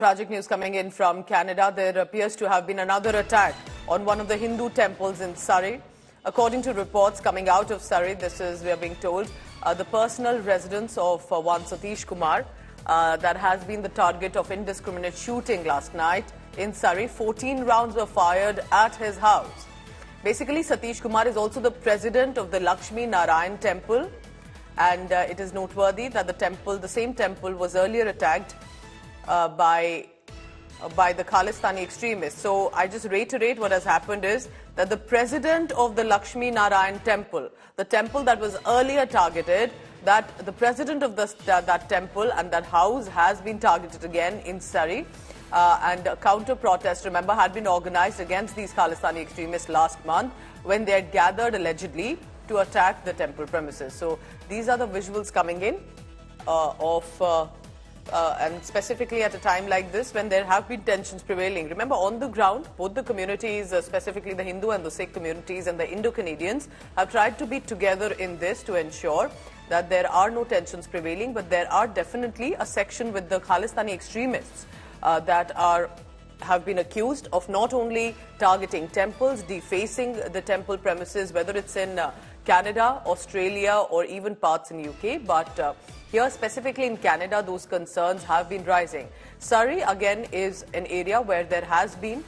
Tragic news coming in from Canada. There appears to have been another attack on one of the Hindu temples in Surrey. According to reports coming out of Surrey, we are being told, the personal residence of one Satish Kumar that has been the target of indiscriminate shooting last night in Surrey. 14 rounds were fired at his house. Basically, Satish Kumar is also the president of the Lakshmi Narayan temple, and it is noteworthy that the same temple was earlier attacked by the Khalistani extremists. So I just reiterate what has happened is that the president of the Lakshmi Narayan temple, the temple that was earlier targeted, that the president of that temple and that house has been targeted again in Surrey. And a counter-protest, remember, had been organized against these Khalistani extremists last month when they had gathered allegedly to attack the temple premises. So these are the visuals coming in and specifically at a time like this when there have been tensions prevailing. Remember, on the ground, both the communities, specifically the Hindu and the Sikh communities and the Indo-Canadians, have tried to be together in this to ensure that there are no tensions prevailing, but there are definitely a section with the Khalistani extremists that have been accused of not only targeting temples, defacing the temple premises, whether it's in Canada, Australia or even parts in UK, but here specifically in Canada, those concerns have been rising. Surrey again is an area where there has been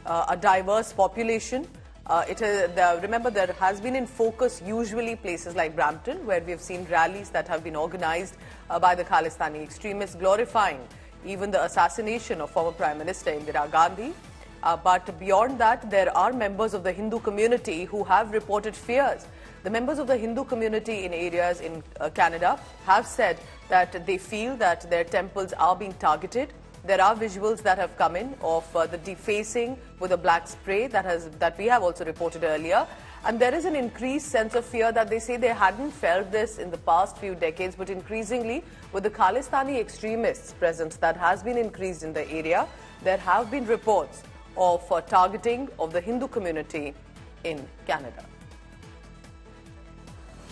a diverse population. Remember, there has been in focus usually places like Brampton, where we have seen rallies that have been organized by the Khalistani extremists glorifying even the assassination of former Prime Minister Indira Gandhi. But beyond that, there are members of the Hindu community who have reported fears. The members of the Hindu community in areas in Canada have said that they feel that their temples are being targeted. There are visuals that have come in of the defacing with a black spray that we have also reported earlier. And there is an increased sense of fear that they say they hadn't felt this in the past few decades, but increasingly with the Khalistani extremists' presence that has been increased in the area, there have been reports of targeting of the Hindu community in Canada.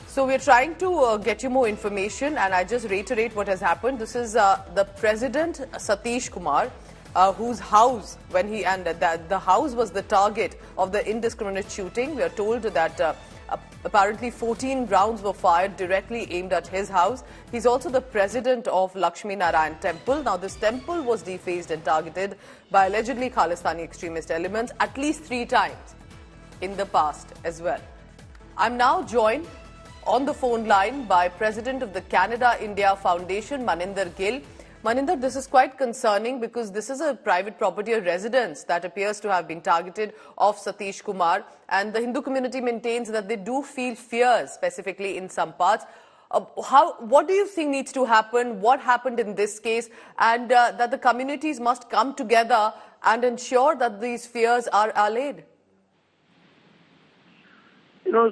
So we're trying to get you more information, and I just reiterate what has happened. This is the president, Satish Kumar, whose house, the house was the target of the indiscriminate shooting. We are told that apparently 14 rounds were fired directly aimed at his house. He's also the president of Lakshmi Narayan temple. Now, this temple was defaced and targeted by allegedly Khalistani extremist elements at least 3 times in the past as well. I'm now joined on the phone line by President of the Canada-India Foundation, Maninder Gill. Maninder, this is quite concerning because this is a private property, a residence that appears to have been targeted of Satish Kumar, and the Hindu community maintains that they do feel fears, specifically in some parts. What do you think needs to happen? What happened in this case? And that the communities must come together and ensure that these fears are allayed? You know,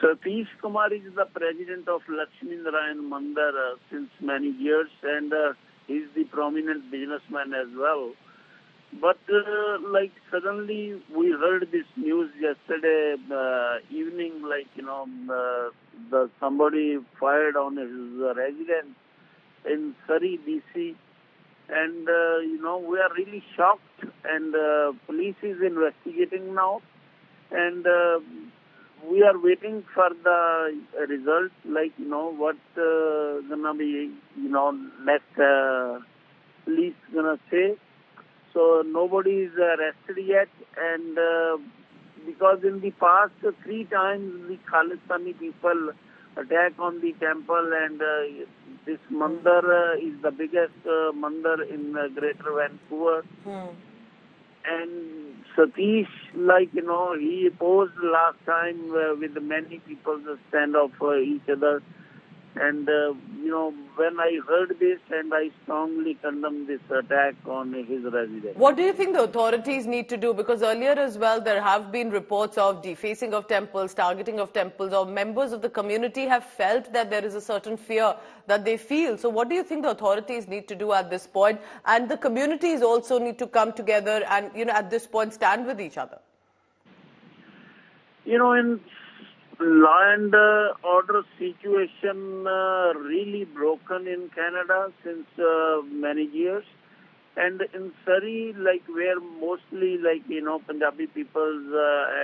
Satish Kumar is the president of Lakshmi Narayan Mandir since many years, and he's the prominent businessman as well. But suddenly we heard this news yesterday evening, somebody fired on his residence in Surrey, BC, and we are really shocked, and police is investigating now, and we are waiting for the results, what's gonna be, next police gonna say. So nobody is arrested yet, and because in the past 3 times the Khalistani people attack on the temple, and this mandir is the biggest mandir in Greater Vancouver. And Satish, he opposed last time with many people to stand up for each other. And, when I heard this, and I strongly condemn this attack on his residence. What do you think the authorities need to do? Because earlier as well, there have been reports of defacing of temples, targeting of temples, or members of the community have felt that there is a certain fear that they feel. So what do you think the authorities need to do at this point? And the communities also need to come together and, at this point, stand with each other. In law and order situation really broken in Canada since many years, And in Surrey, like where mostly Punjabi peoples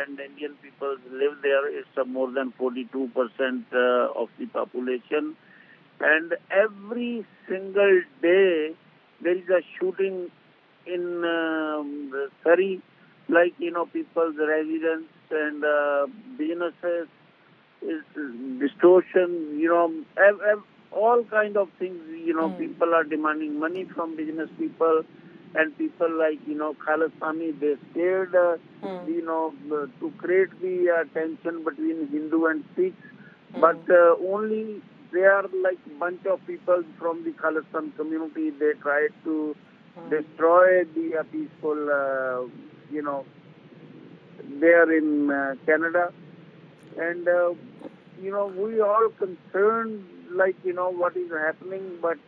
and Indian peoples live there, it's more than 42% of the population. And every single day there is a shooting in Surrey, people's residence and businesses, is distortion, all kind of things, people are demanding money from business people, and people Khalistani, they scared, to create the tension between Hindu and Sikhs, but only they are like bunch of people from the Khalistan community, they tried to destroy the peaceful, there in Canada. And, we all concerned, what is happening, but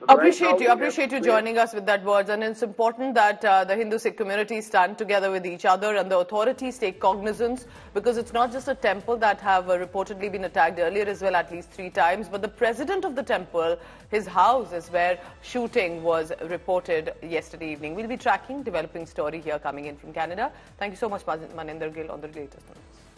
Appreciate you joining us with that words. And it's important that the Hindu-Sikh community stand together with each other and the authorities take cognizance, because it's not just a temple that have reportedly been attacked earlier as well, at least 3 times, but the president of the temple, his house is where shooting was reported yesterday evening. We'll be tracking developing story here coming in from Canada. Thank you so much, Maninder Gill, on the latest news.